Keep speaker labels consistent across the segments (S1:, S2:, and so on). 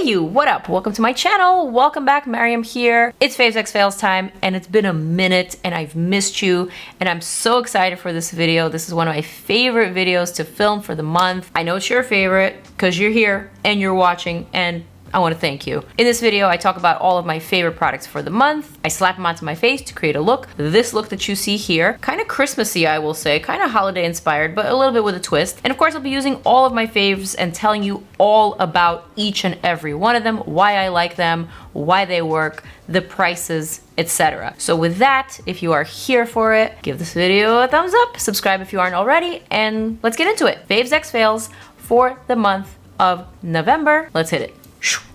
S1: Hey you, what up? Welcome to my channel. Welcome back, Maryam here. It's Faves X Fails time, and it's been a minute and I've missed you, and I'm so excited for this video. This is one of my favorite videos to film for the month. I know it's your favorite because you're here and you're watching, and I want to thank you. In this video, I talk about all of my favorite products for the month. I slap them onto my face to create a look. This look that you see here, kind of Christmassy, I will say, kind of holiday inspired, but a little bit with a twist. And of course, I'll be using all of my faves and telling you all about each and every one of them, why I like them, why they work, the prices, etc. So with that, if you are here for it, give this video a thumbs up, subscribe if you aren't already, and let's get into it. Faves X Fails for the month of November. Let's hit it.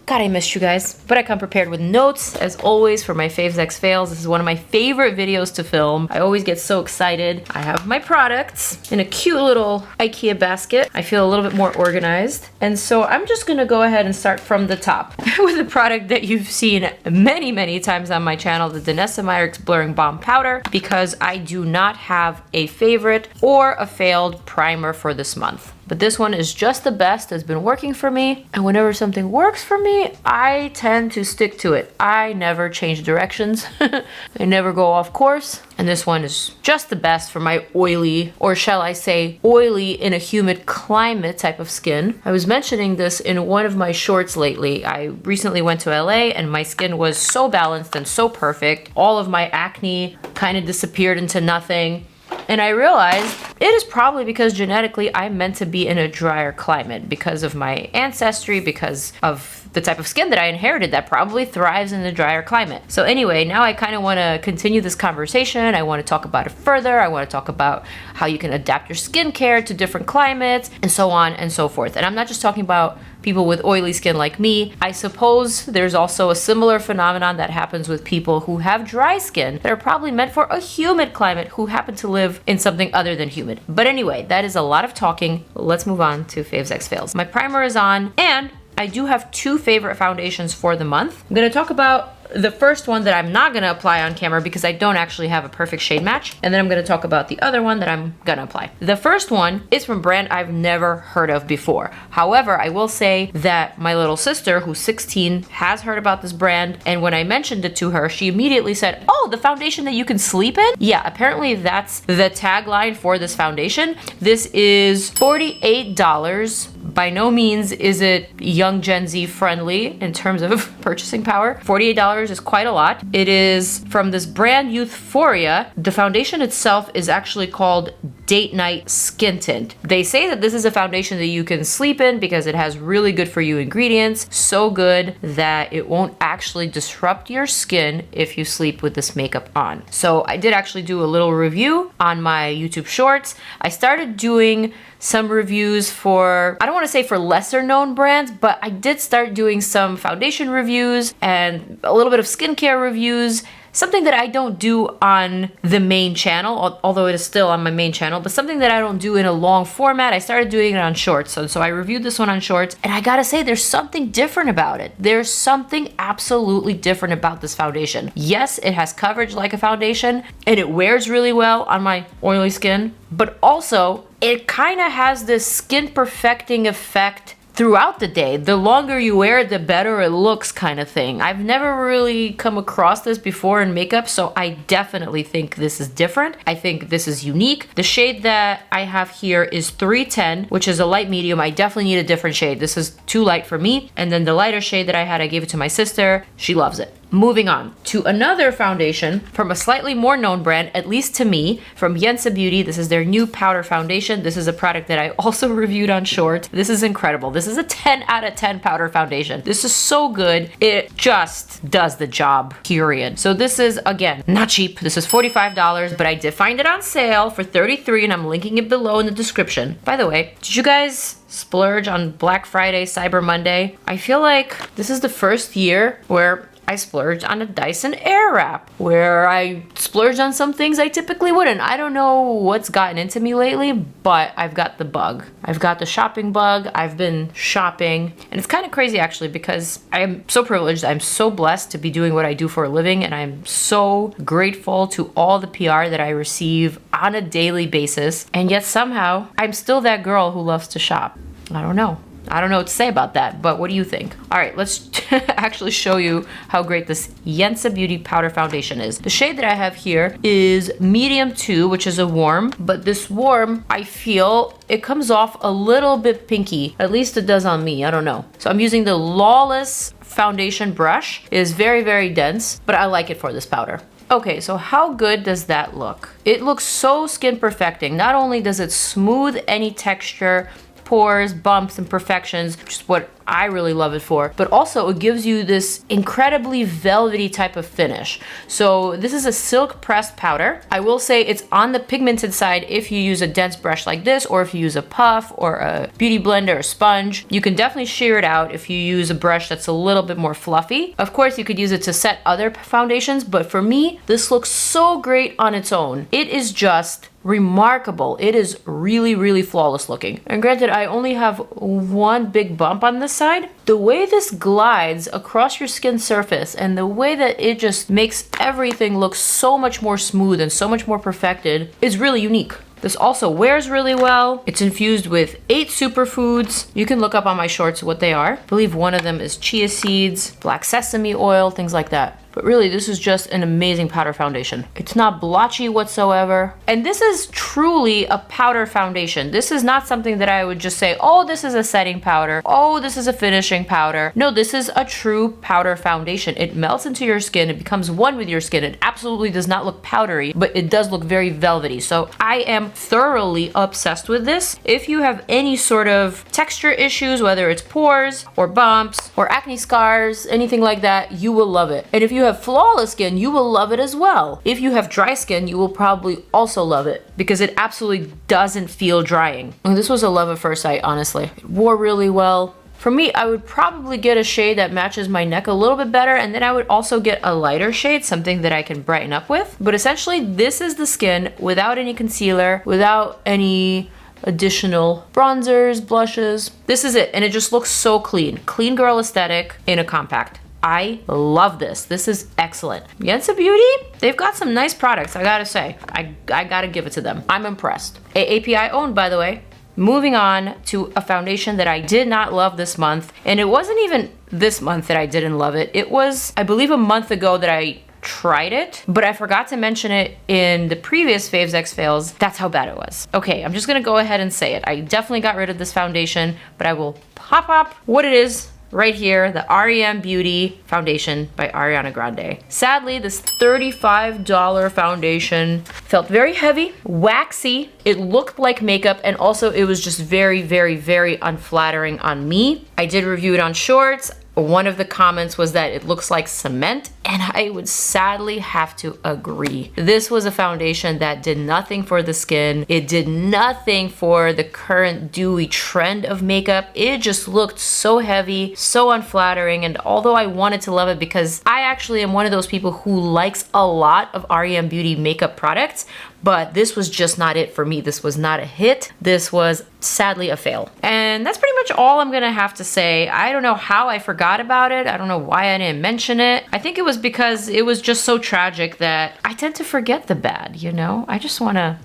S1: God, I missed you guys, but I come prepared with notes as always for my Faves X Fails. This is one of my favorite videos to film. I always get so excited. I have my products in a cute little IKEA basket. I feel a little bit more organized. And so I'm just gonna go ahead and start from the top with a product that you've seen many times on my channel, the DANESSA MYRICKS Blurring Balm Powder, because I do not have a favorite or a failed primer for this month. But this one is just the best. It's been working for me. And whenever something works for me, I tend to stick to it. I never change directions. I never go off course. And this one is just the best for my oily, or shall I say, oily in a humid climate type of skin. I was mentioning this in one of my shorts lately. I recently went to LA and my skin was so balanced and so perfect. All of my acne kind of disappeared into nothing. And I realized it is probably because genetically I'm meant to be in a drier climate because of my ancestry, because of the type of skin that I inherited that probably thrives in the drier climate. So anyway, now I kind of want to continue this conversation. I want to talk about it further. I want to talk about how you can adapt your skincare to different climates and so on and so forth. And I'm not just talking about people with oily skin like me. I suppose there's also a similar phenomenon that happens with people who have dry skin that are probably meant for a humid climate who happen to live in something other than humid. But anyway, that is a lot of talking. Let's move on to Faves X Fails. My primer is on, and I do have two favorite foundations for the month. I'm gonna talk about the first one that I'm not gonna apply on camera because I don't actually have a perfect shade match. And then I'm gonna talk about the other one that I'm gonna apply. The first one is from a brand I've never heard of before. However, I will say that my little sister, who's 16, has heard about this brand. And when I mentioned it to her, she immediately said, "Oh, the foundation that you can sleep in?" Yeah, apparently that's the tagline for this foundation. This is $48. By no means is it young Gen Z friendly in terms of purchasing power. $48 is quite a lot. It is from this brand YOUTHFORIA. The foundation itself is actually called Date Night Skin Tint. They say that this is a foundation that you can sleep in because it has really good for you ingredients, so good that it won't actually disrupt your skin if you sleep with this makeup on. So I did actually do a little review on my YouTube shorts. I started doing some reviews for, I don't want to say for lesser known brands, but I did start doing some foundation reviews and a little bit of skincare reviews. Something that I don't do on the main channel, although it is still on my main channel, but something that I don't do in a long format. I started doing it on shorts. So I reviewed this one on shorts, and I gotta say, there's something different about it. There's something absolutely different about this foundation. Yes, it has coverage like a foundation, and it wears really well on my oily skin, but also it kind of has this skin perfecting effect throughout the day. The longer you wear it, the better it looks kind of thing. I've never really come across this before in makeup, so I definitely think this is different. I think this is unique. The shade that I have here is 310, which is a light medium. I definitely need a different shade. This is too light for me. And then the lighter shade that I had, I gave it to my sister. She loves it. Moving on to another foundation from a slightly more known brand, at least to me, from YENSA Beauty. This is their new powder foundation. This is a product that I also reviewed on short. This is incredible. This is a 10 out of 10 powder foundation. This is so good. It just does the job, period. So this is, again, not cheap. This is $45, but I did find it on sale for $33, and I'm linking it below in the description. By the way, did you guys splurge on Black Friday, Cyber Monday? I feel like this is the first year where I splurged on a Dyson Airwrap, where I splurged on some things I typically wouldn't. I don't know what's gotten into me lately, but I've got the bug. I've got the shopping bug. I've been shopping, and it's kind of crazy actually because I am so privileged. I'm so blessed to be doing what I do for a living, and I'm so grateful to all the PR that I receive on a daily basis, and yet somehow I'm still that girl who loves to shop. I don't know. I don't know what to say about that, but what do you think? All right, let's actually show you how great this YENSA Beauty Powder Foundation is. The shade that I have here is medium 2, which is a warm, but this warm, I feel it comes off a little bit pinky. At least it does on me, I don't know. So I'm using the Lawless foundation brush. It is very, very dense, but I like it for this powder. Okay, so how good does that look? It looks so skin perfecting. Not only does it smooth any texture, pores, bumps, imperfections, which is what I really love it for, but also it gives you this incredibly velvety type of finish. So this is a silk pressed powder. I will say it's on the pigmented side if you use a dense brush like this, or if you use a puff or a beauty blender or sponge. You can definitely sheer it out if you use a brush that's a little bit more fluffy. Of course, you could use it to set other foundations, but for me, this looks so great on its own. It is just remarkable. It is really, really flawless looking. And granted, I only have one big bump on this side. The way this glides across your skin surface and the way that it just makes everything look so much more smooth and so much more perfected is really unique. This also wears really well. It's infused with 8 superfoods. You can look up on my shorts what they are. I believe one of them is chia seeds, black sesame oil, things like that. But really, this is just an amazing powder foundation. It's not blotchy whatsoever. And this is truly a powder foundation. This is not something that I would just say, oh, this is a setting powder. Oh, this is a finishing powder. No, this is a true powder foundation. It melts into your skin. It becomes one with your skin. It absolutely does not look powdery, but it does look very velvety. So I am thoroughly obsessed with this. If you have any sort of texture issues, whether it's pores or bumps or acne scars, anything like that, you will love it. And if you have flawless skin, you will love it as well. If you have dry skin, you will probably also love it because it absolutely doesn't feel drying. And this was a love at first sight, honestly. It wore really well. For me, I would probably get a shade that matches my neck a little bit better, and then I would also get a lighter shade, something that I can brighten up with. But essentially, this is the skin without any concealer, without any additional bronzers, blushes. This is it, and it just looks so clean. Clean girl aesthetic in a compact. I love this. This is excellent. YENSA Beauty, they've got some nice products, I gotta say. I gotta give it to them. I'm impressed. API owned, by the way. Moving on to a foundation that I did not love this month, and it wasn't even this month that I didn't love it. It was, I believe, a month ago that I tried it, but I forgot to mention it in the previous Faves X Fails. That's how bad it was. Okay, I'm just gonna go ahead and say it. I definitely got rid of this foundation, but I will pop up what it is right here, the REM Beauty Foundation by Ariana Grande. Sadly, this $35 foundation felt very heavy, waxy. It looked like makeup, and also it was just very, very, very unflattering on me. I did review it on shorts. One of the comments was that it looks like cement, and I would sadly have to agree. This was a foundation that did nothing for the skin. It did nothing for the current dewy trend of makeup. It just looked so heavy, so unflattering, and although I wanted to love it because I actually am one of those people who likes a lot of REM Beauty makeup products, but this was just not it for me. This was not a hit. This was sadly a fail. And that's pretty much all I'm gonna have to say. I don't know how I forgot about it. I don't know why I didn't mention it. I think it was because it was just so tragic that I tend to forget the bad, you know? I just wanna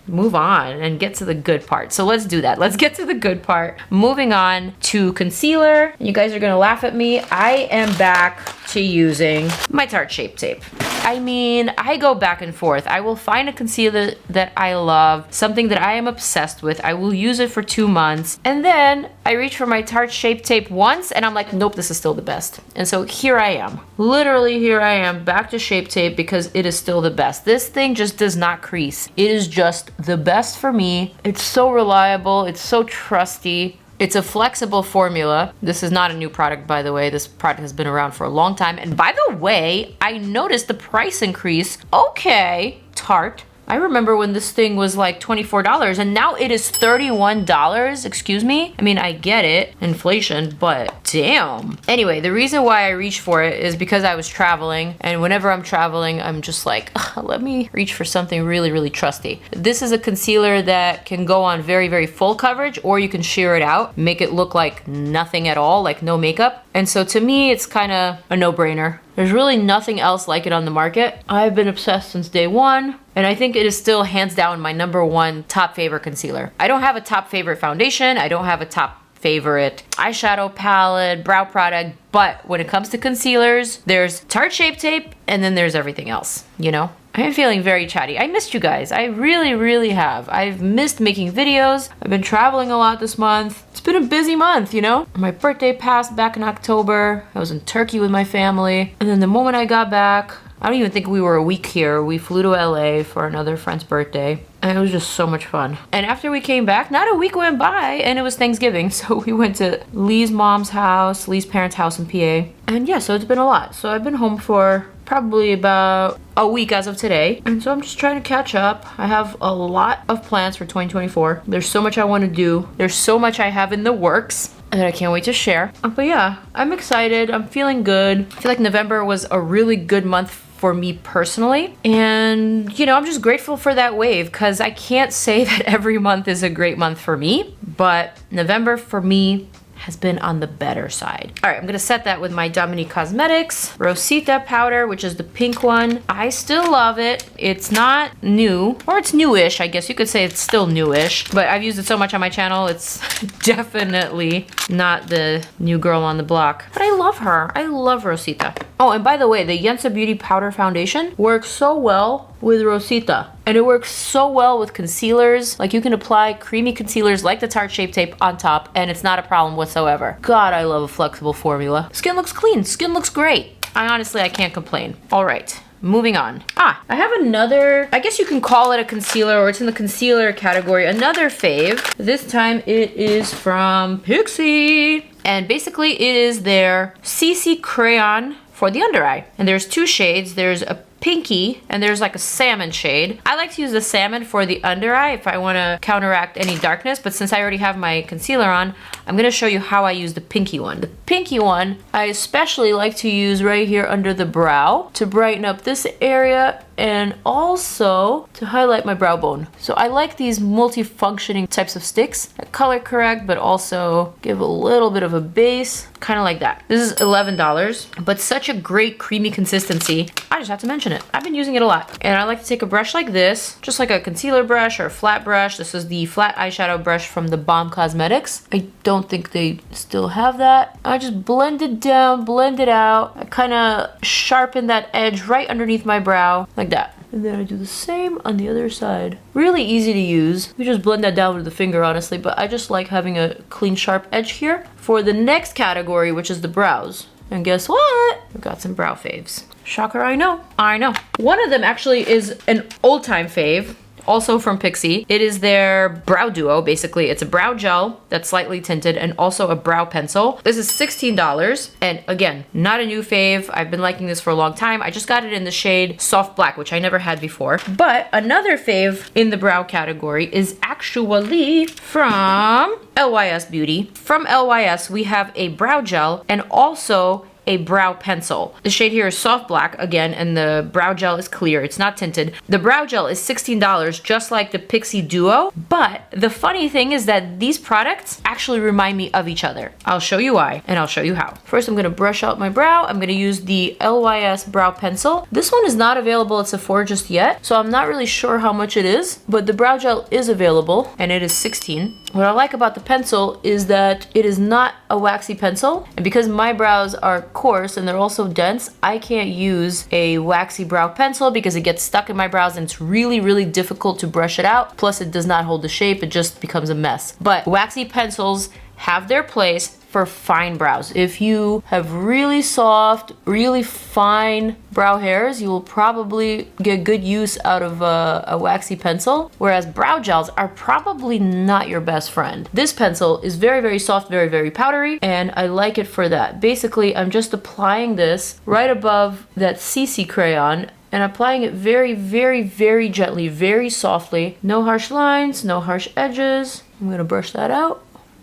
S1: move on and get to the good part. So let's do that. Let's get to the good part. Moving on to concealer. You guys are gonna laugh at me. I am back to using my Tarte Shape Tape. I mean, I go back and forth. I will find a concealer that I love, something that I am obsessed with. I will use it for 2 months. And then I reach for my Tarte Shape Tape once and I'm like, nope, this is still the best. And so here I am. Literally here I am back to Shape Tape because it is still the best. This thing just does not crease. It is just the best for me. It's so reliable. It's so trusty. It's a flexible formula. This is not a new product, by the way. This product has been around for a long time. And by the way, I noticed the price increase. Okay, Tarte. I remember when this thing was like $24 and now it is $31. Excuse me? I mean, I get it, inflation, but damn. Anyway, the reason why I reached for it is because I was traveling, and whenever I'm traveling, I'm just like, let me reach for something really, really trusty. This is a concealer that can go on very, very full coverage, or you can sheer it out, make it look like nothing at all, like no makeup. And so to me, it's kind of a no-brainer. There's really nothing else like it on the market. I've been obsessed since day one, and I think it is still hands down my #1 top favorite concealer. I don't have a top favorite foundation. I don't have a top favorite eyeshadow palette, brow product. But when it comes to concealers, there's Tarte Shape Tape, and then there's everything else, you know? I'm feeling very chatty. I missed you guys. I really, really have. I've missed making videos. I've been traveling a lot this month. It's been a busy month, you know? My birthday passed back in October. I was in Turkey with my family. And then the moment I got back, I don't even think we were a week here. We flew to LA for another friend's birthday. And it was just so much fun. And after we came back, not a week went by and it was Thanksgiving. So we went to Lee's mom's house, Lee's parents' house in PA. And yeah, so it's been a lot. So I've been home for probably about a week as of today. And so I'm just trying to catch up. I have a lot of plans for 2024. There's so much I want to do. There's so much I have in the works that I can't wait to share. But yeah, I'm excited. I'm feeling good. I feel like November was a really good month for me personally. And, you know, I'm just grateful for that wave because I can't say that every month is a great month for me, but November for me has been on the better side. All right, I'm gonna set that with my Dominique Cosmetics Rosita powder, which is the pink one. I still love it. It's not new, or it's newish. I guess you could say it's still newish, but I've used it so much on my channel, it's definitely not the new girl on the block. But I love her. I love Rosita. Oh, and by the way, the YENSA Beauty Powder Foundation works so well with Rosita. And it works so well with concealers. Like you can apply creamy concealers like the Tarte Shape Tape on top and it's not a problem whatsoever. God, I love a flexible formula. Skin looks clean, skin looks great. I can't complain. All right, moving on. I have another, I guess you can call it a concealer or it's in the concealer category, another fave. This time it is from PIXI. And basically it is their CC Crayon for the under eye. And there's two shades. There's a pinky and there's like a salmon shade. I like to use the salmon for the under eye if I want to counteract any darkness, but since I already have my concealer on, I'm going to show you how I use the pinky one. The pinky one I especially like to use right here under the brow to brighten up this area and also to highlight my brow bone. So I like these multi-functioning types of sticks that color correct but also give a little bit of a base, kind of like that. This is $11, but such a great creamy consistency. I just have to mention it. I've been using it a lot. And I like to take a brush like this, just like a concealer brush or a flat brush. This is the flat eyeshadow brush from the Balm Cosmetics. I don't think they still have that. I just blend it down, blend it out. I kind of sharpen that edge right underneath my brow, like that. And then I do the same on the other side. Really easy to use. You just blend that down with the finger, honestly, but I just like having a clean, sharp edge here. For the next category, which is the brows. And guess what? I've got some brow faves. Shocker, I know. I know. One of them actually is an old-time fave, also from PIXI. It is their brow duo, basically. It's a brow gel that's slightly tinted and also a brow pencil. This is $16. And again, not a new fave. I've been liking this for a long time. I just got it in the shade Soft Black, which I never had before. But another fave in the brow category is actually from LYS Beauty. From LYS, we have a brow gel and also a brow pencil. The shade here is Soft Black again, and the brow gel is clear. It's not tinted. The brow gel is $16, just like the PIXI Duo. But the funny thing is that these products actually remind me of each other. I'll show you why, and I'll show you how. First, I'm gonna brush out my brow. I'm gonna use the LYS brow pencil. This one is not available at Sephora just yet, so I'm not really sure how much it is, but the brow gel is available, and it is $16. What I like about the pencil is that it is not a waxy pencil, and because my brows are coarse and they're also dense, I can't use a waxy brow pencil because it gets stuck in my brows and it's really, really difficult to brush it out. Plus it does not hold the shape, it just becomes a mess. But waxy pencils have their place for fine brows. If you have really soft, really fine brow hairs, you will probably get good use out of a waxy pencil, whereas brow gels are probably not your best friend. This pencil is very, very soft, very, very powdery, and I like it for that. Basically, I'm just applying this right above that CC crayon and applying it very, very, very gently, very softly. No harsh lines, no harsh edges. I'm gonna brush that out.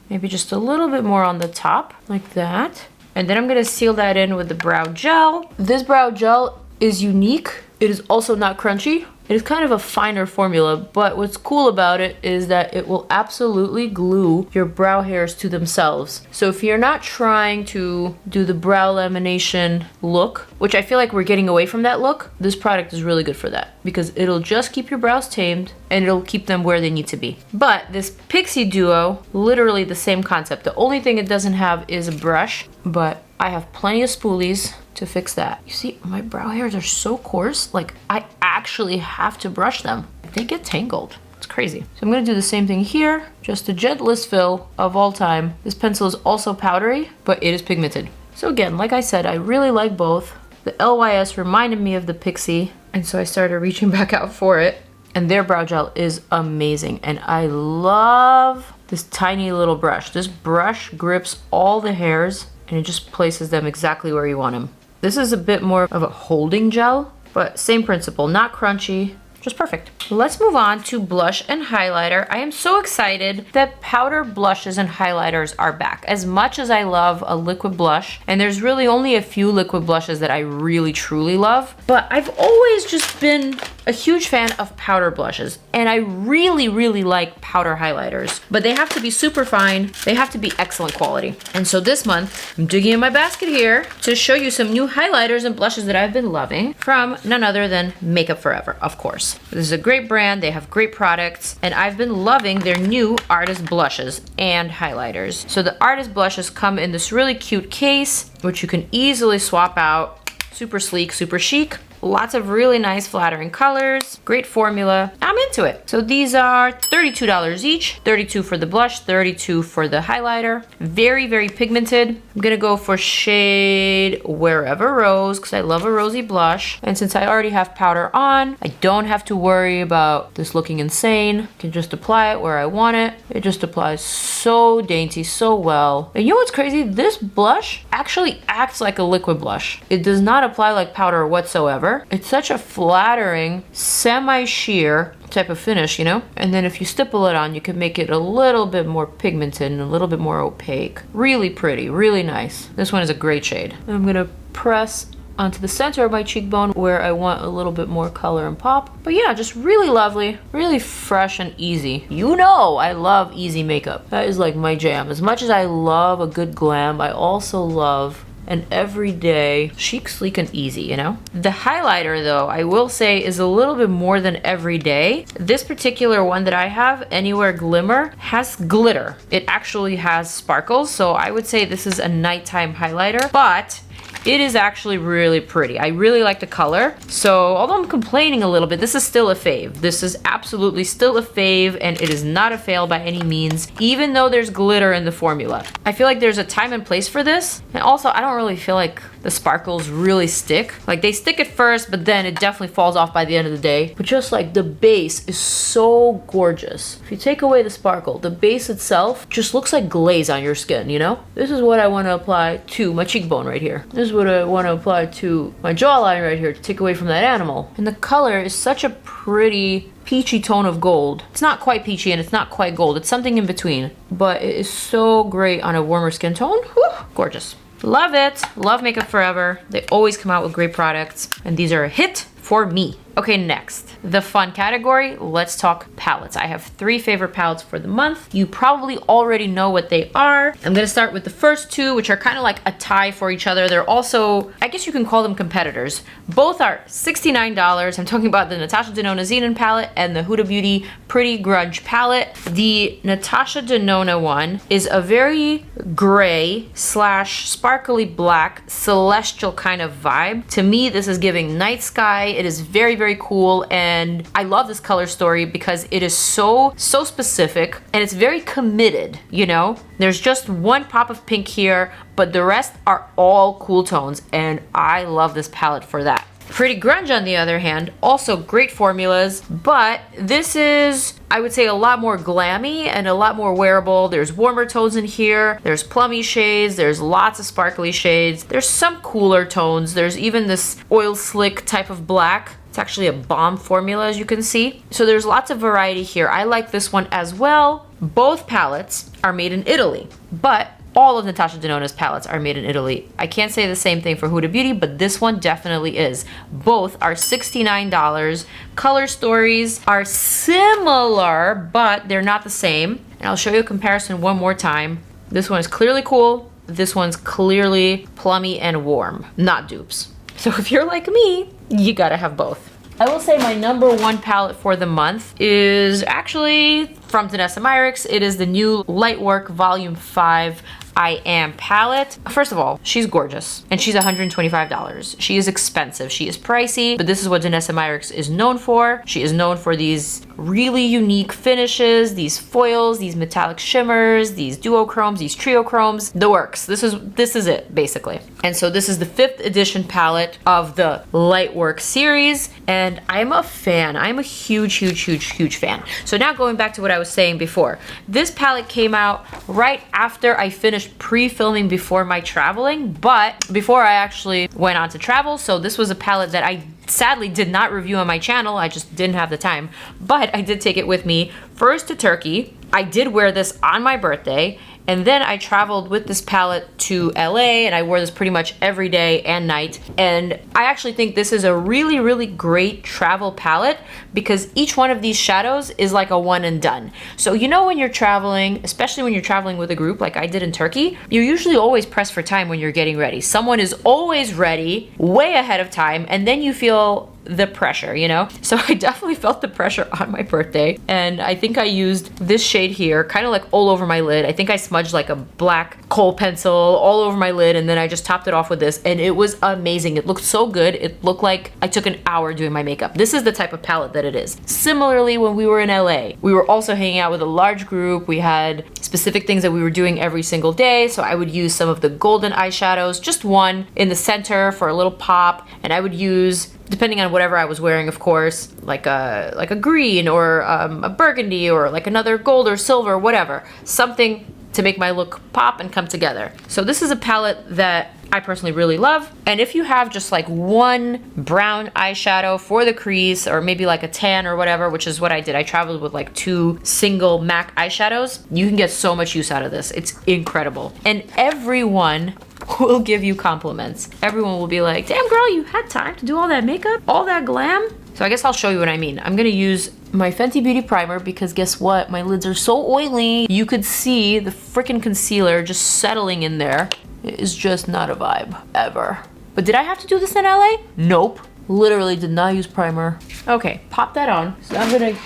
S1: Maybe just a little bit more on the top, like that. And then I'm gonna seal that in with the brow gel. This brow gel is unique. It is also not crunchy. It is kind of a finer formula, but what's cool about it is that it will absolutely glue your brow hairs to themselves. So if you're not trying to do the brow lamination look, which I feel like we're getting away from that look, this product is really good for that because it'll just keep your brows tamed and it'll keep them where they need to be. But this PIXI Duo, literally the same concept. The only thing it doesn't have is a brush, but I have plenty of spoolies to fix that. You see, my brow hairs are so coarse, like I actually have to brush them. They get tangled. It's crazy. So I'm gonna do the same thing here, just the gentlest fill of all time. This pencil is also powdery, but it is pigmented. So again, like I said, I really like both. The LYS reminded me of the PIXI, and so I started reaching back out for it. And their brow gel is amazing. And I love this tiny little brush. This brush grips all the hairs and it just places them exactly where you want them. This is a bit more of a holding gel, but same principle, not crunchy, just perfect. Let's move on to blush and highlighter. I am so excited that powder blushes and highlighters are back. As much as I love a liquid blush, and there's really only a few liquid blushes that I really truly love, but I've always just been a huge fan of powder blushes, and I really like powder highlighters, but they have to be super fine. They have to be excellent quality. And so this month, I'm digging in my basket here to show you some new highlighters and blushes that I've been loving from none other than Makeup Forever, of course. This is a great brand, they have great products, and I've been loving their new artist blushes and highlighters. So the artist blushes come in this really cute case, which you can easily swap out. Super sleek, super chic. Lots of really nice flattering colors, great formula. I'm into it. So these are $32 each, $32 for the blush, $32 for the highlighter. Very pigmented. I'm gonna go for shade Wherever Rose because I love a rosy blush. And since I already have powder on, I don't have to worry about this looking insane. I can just apply it where I want it. It just applies so dainty, so well. And you know what's crazy? This blush actually acts like a liquid blush. It does not apply like powder whatsoever. It's such a flattering, semi-sheer type of finish, you know? And then if you stipple it on, you can make it a little bit more pigmented and a little bit more opaque. Really pretty, really nice. This one is a great shade. And I'm gonna press onto the center of my cheekbone where I want a little bit more color and pop. But yeah, just really lovely, really fresh and easy. You know I love easy makeup. That is like my jam. As much as I love a good glam, I also love an everyday chic, sleek, and easy, you know? The highlighter though, I will say is a little bit more than everyday. This particular one that I have, Anywhere Glimmer, has glitter. It actually has sparkles, so I would say this is a nighttime highlighter, but it is actually really pretty. I really like the color. So although I'm complaining a little bit, this is still a fave. This is absolutely still a fave, and it is not a fail by any means, even though there's glitter in the formula. I feel like there's a time and place for this. And also, I don't really feel like the sparkles really stick. Like they stick at first, but then it definitely falls off by the end of the day. But just like the base is so gorgeous. If you take away the sparkle, the base itself just looks like glaze on your skin, you know? This is what I want to apply to my cheekbone right here. This is what I want to apply to my jawline right here to take away from that animal. And the color is such a pretty peachy tone of gold. It's not quite peachy and it's not quite gold. It's something in between. But it is so great on a warmer skin tone. Whew, gorgeous. Love it. Love Makeup Forever. They always come out with great products. And these are a hit for me. Okay, next, the fun category. Let's talk palettes. I have 3 favorite palettes for the month. You probably already know what they are. I'm gonna start with the first 2, which are kind of like a tie for each other. They're also, I guess you can call them competitors. Both are $69. I'm talking about the Natasha Denona Xenon palette and the Huda Beauty Pretty Grunge palette. The Natasha Denona one is a very gray / sparkly black celestial kind of vibe. To me, this is giving night sky. It is very cool, and I love this color story because it is so specific and it's very committed, you know? There's just one pop of pink here, but the rest are all cool tones, and I love this palette for that. Pretty Grunge, on the other hand, also great formulas, but this is, I would say, a lot more glammy and a lot more wearable. There's warmer tones in here, there's plummy shades, there's lots of sparkly shades, there's some cooler tones, there's even this oil slick type of black. It's actually a Balm formula, as you can see. So there's lots of variety here. I like this one as well. Both palettes are made in Italy, but all of Natasha Denona's palettes are made in Italy. I can't say the same thing for Huda Beauty, but this one definitely is. Both are $69. Color stories are similar, but they're not the same. And I'll show you a comparison one more time. This one is clearly cool. This one's clearly plummy and warm, not dupes. So if you're like me, you gotta have both. I will say my #1 palette for the month is actually from DANESSA MYRICKS. It is the new Lightworks Volume 5 I Am palette. First of all, she's gorgeous and she's $125. She is expensive, she is pricey, but this is what DANESSA MYRICKS is known for. She is known for these really unique finishes, these foils, these metallic shimmers, these duochromes, these triochromes, the works. This is it basically. And so this is the 5th edition palette of the Lightworks series, and I'm a fan. I'm a huge fan. So now going back to what I was saying before, this palette came out right after I finished pre-filming before my traveling, but before I actually went on to travel. So this was a palette that I sadly did not review on my channel. I just didn't have the time, but I did take it with me first to Turkey. I did wear this on my birthday, and then I traveled with this palette to LA, and I wore this pretty much every day and night. And I actually think this is a really great travel palette because each one of these shadows is like a one and done. So you know when you're traveling, especially when you're traveling with a group like I did in Turkey, you're usually always pressed for time when you're getting ready. Someone is always ready, way ahead of time, and then you feel the pressure, you know? So I definitely felt the pressure on my birthday, and I think I used this shade here kind of like all over my lid. I think I smudged like a black kohl pencil all over my lid, and then I just topped it off with this, and it was amazing. It looked so good. It looked like I took an hour doing my makeup. This is the type of palette that it is. Similarly, when we were in LA, we were also hanging out with a large group. We had specific things that we were doing every single day, so I would use some of the golden eyeshadows, just one in the center for a little pop, and I would use, depending on whatever I was wearing, of course, like a green or a burgundy or like another gold or silver, whatever. Something to make my look pop and come together. So this is a palette that I personally really love. And if you have just like one brown eyeshadow for the crease, or maybe like a tan or whatever, which is what I did. I traveled with like 2 single MAC eyeshadows. You can get so much use out of this. It's incredible. And everyone will give you compliments. Everyone will be like, damn girl, you had time to do all that makeup, all that glam. So I guess I'll show you what I mean. I'm gonna use my Fenty Beauty primer because guess what? My lids are so oily. You could see the freaking concealer just settling in there. It is just not a vibe, ever. But did I have to do this in LA? Nope. Literally did not use primer. Okay, pop that on. So I'm gonna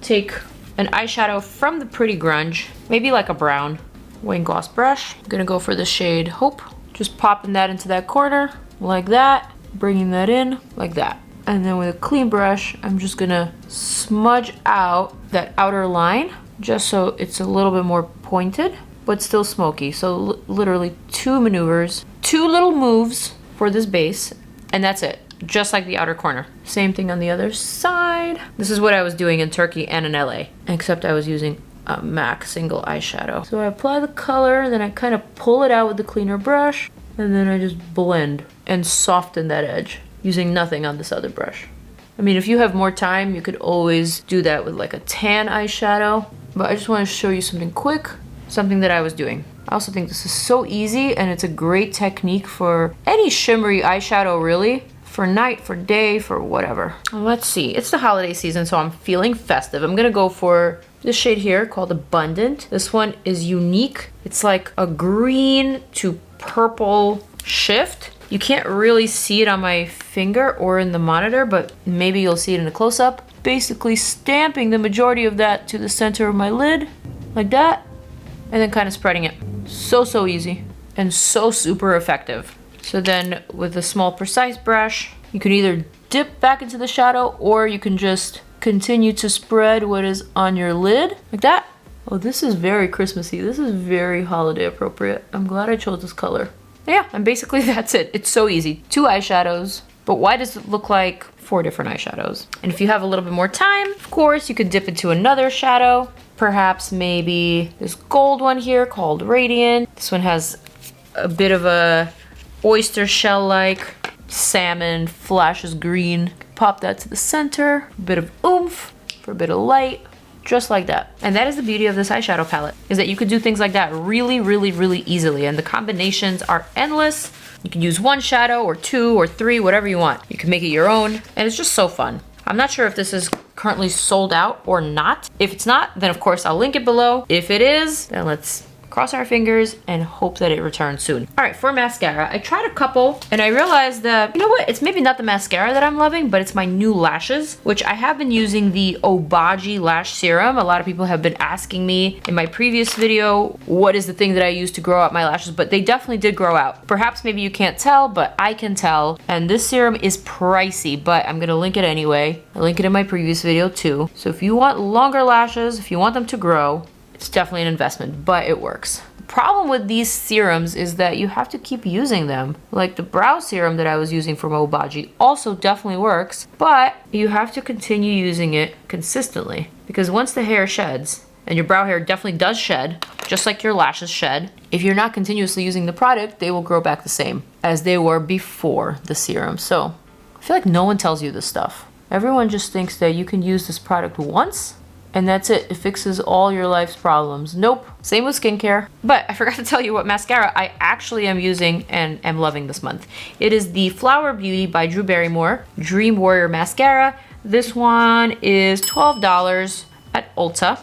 S1: take an eyeshadow from the Pretty Grunge, maybe like a brown Wayne Gloss brush. I'm gonna go for the shade Hope. Just popping that into that corner like that, bringing that in like that. And then with a clean brush, I'm just gonna smudge out that outer line just so it's a little bit more pointed, but still smoky. So literally 2 maneuvers, 2 little moves for this base, and that's it. Just like the outer corner. Same thing on the other side. This is what I was doing in Turkey and in LA, except I was using a MAC single eyeshadow. So I apply the color, then I kind of pull it out with the cleaner brush, and then I just blend and soften that edge using nothing on this other brush. I mean, if you have more time, you could always do that with like a tan eyeshadow, but I just want to show you something quick, something that I was doing. I also think this is so easy, and it's a great technique for any shimmery eyeshadow really, for night, for day, for whatever. Let's see, it's the holiday season, so I'm feeling festive. I'm gonna go for this shade here called Abundant. This one is unique. It's like a green to purple shift. You can't really see it on my finger or in the monitor, but maybe you'll see it in a close-up. Basically stamping the majority of that to the center of my lid, like that, and then kind of spreading it. So easy and so super effective. So then with a small precise brush, you can either dip back into the shadow or you can just continue to spread what is on your lid, like that. Oh, this is very Christmassy. This is very holiday appropriate. I'm glad I chose this color. Yeah, and basically that's it. It's so easy. 2 eyeshadows, but why does it look like 4 different eyeshadows? And if you have a little bit more time, of course, you could dip into another shadow. Perhaps maybe this gold one here called Radiant. This one has a bit of a oyster shell-like salmon, flashes green. Pop that to the center, a bit of oomph for a bit of light. just like that. And that is the beauty of this eyeshadow palette, is that you could do things like that really, really, really easily. And the combinations are endless. You can use one shadow or two or three, whatever you want. You can make it your own, and it's just so fun. I'm not sure if this is currently sold out or not. If it's not, then of course I'll link it below. If it is, then let's cross our fingers and hope that it returns soon. All right, for mascara, I tried a couple and I realized that, you know what? It's maybe not the mascara that I'm loving, but it's my new lashes, which I have been using the Obagi Lash Serum. A lot of people have been asking me in my previous video, what is the thing that I use to grow out my lashes? But they definitely did grow out. Perhaps maybe you can't tell, but I can tell. And this serum is pricey, but I'm gonna link it anyway. I link it in my previous video too. So if you want longer lashes, if you want them to grow, it's definitely an investment, but it works. The problem with these serums is that you have to keep using them. Like the brow serum that I was using from Obagi also definitely works, but you have to continue using it consistently, because once the hair sheds, and your brow hair definitely does shed, just like your lashes shed, if you're not continuously using the product, they will grow back the same as they were before the serum. So I feel like no one tells you this stuff. Everyone just thinks that you can use this product once and that's it. It fixes all your life's problems. Nope. Same with skincare. But I forgot to tell you what mascara I actually am using and am loving this month. It is the Flower Beauty by Drew Barrymore Dream Warrior Mascara. This one is $12 at Ulta,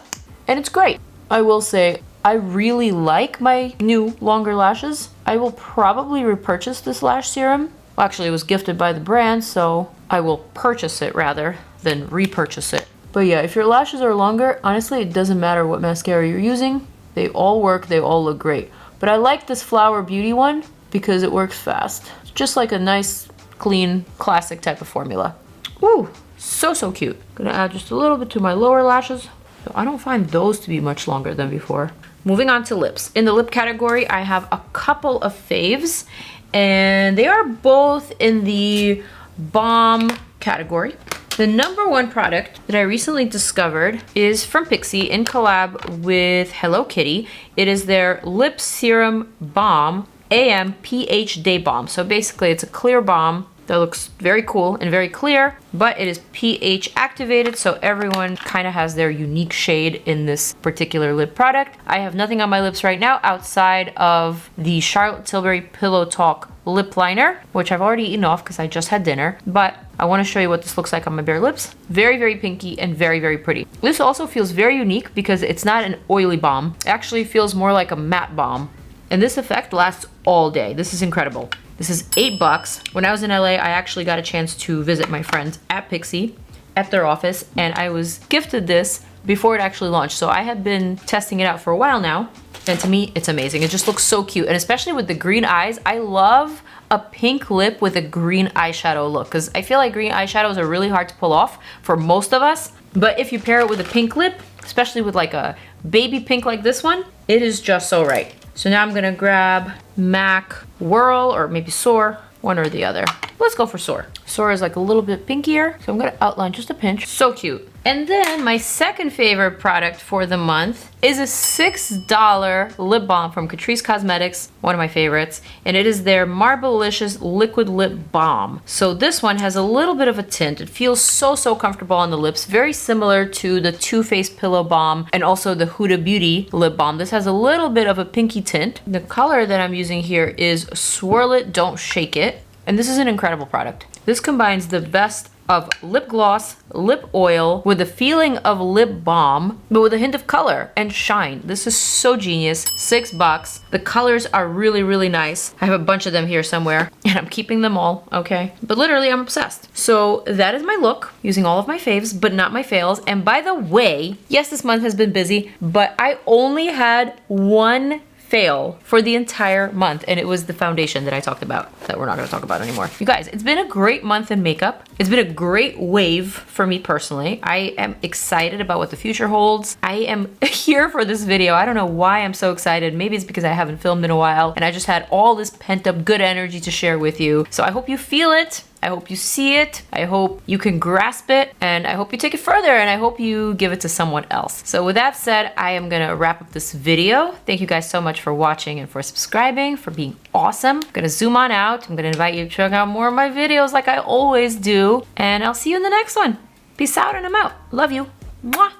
S1: and it's great. I will say, I really like my new longer lashes. I will probably repurchase this lash serum. Well, actually, it was gifted by the brand, so I will purchase it rather than repurchase it. But yeah, if your lashes are longer, honestly, it doesn't matter what mascara you're using. They all work, they all look great. But I like this Flower Beauty one because it works fast. It's just like a nice, clean, classic type of formula. Ooh, so cute. Gonna add just a little bit to my lower lashes. So I don't find those to be much longer than before. Moving on to lips. In the lip category, I have a couple of faves, and they are both in the Balm category. The number one product that I recently discovered is from PIXI in collab with Hello Kitty. It is their Lip Serum Balm AM pH Day Balm. So basically it's a clear balm that looks very cool and very clear, but it is pH activated, so everyone kind of has their unique shade in this particular lip product. I have nothing on my lips right now outside of the Charlotte Tilbury Pillow Talk lip liner, which I've already eaten off because I just had dinner, but I want to show you what this looks like on my bare lips. Very pinky and very pretty. This also feels very unique because it's not an oily balm. It actually feels more like a matte balm, and this effect lasts all day. This is incredible. This is $8. When I was in LA, I actually got a chance to visit my friends at PIXI at their office, and I was gifted this before it actually launched. So I had been testing it out for a while now, and to me, it's amazing. It just looks so cute, and especially with the green eyes, I love a pink lip with a green eyeshadow look, because I feel like green eyeshadows are really hard to pull off for most of us, but if you pair it with a pink lip, especially with like a baby pink like this one, it is just so right. So now I'm gonna grab MAC Whirl or maybe Soar, one or the other. Let's go for Soar. Soar is like a little bit pinkier, so I'm gonna outline just a pinch. So cute. And then my second favorite product for the month is a $6 lip balm from Catrice Cosmetics, one of my favorites, and it is their Marblicious Liquid Lip Balm. So this one has a little bit of a tint. It feels so comfortable on the lips, very similar to the Too Faced Pillow Balm and also the Huda Beauty Lip Balm. This has a little bit of a pinky tint. The color that I'm using here is Swirl It, Don't Shake It, and this is an incredible product. This combines the best of lip gloss, lip oil, with a feeling of lip balm, but with a hint of color and shine. This is so genius. $6. The colors are really nice. I have a bunch of them here somewhere, and I'm keeping them all, okay? But literally, I'm obsessed. So that is my look, using all of my faves, but not my fails. And by the way, yes, this month has been busy, but I only had one fail for the entire month, and it was the foundation that I talked about that we're not going to talk about anymore. You guys, it's been a great month in makeup. It's been a great wave for me personally. I am excited about what the future holds. I am here for this video. I don't know why I'm so excited. Maybe it's because I haven't filmed in a while and I just had all this pent up good energy to share with you. So I hope you feel it. I hope you see it, I hope you can grasp it, and I hope you take it further, and I hope you give it to someone else. So with that said, I am gonna wrap up this video. Thank you guys so much for watching and for subscribing, for being awesome. I'm gonna zoom on out. I'm gonna invite you to check out more of my videos like I always do, and I'll see you in the next one. Peace out, and I'm out. Love you. Mwah.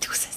S1: Deuces.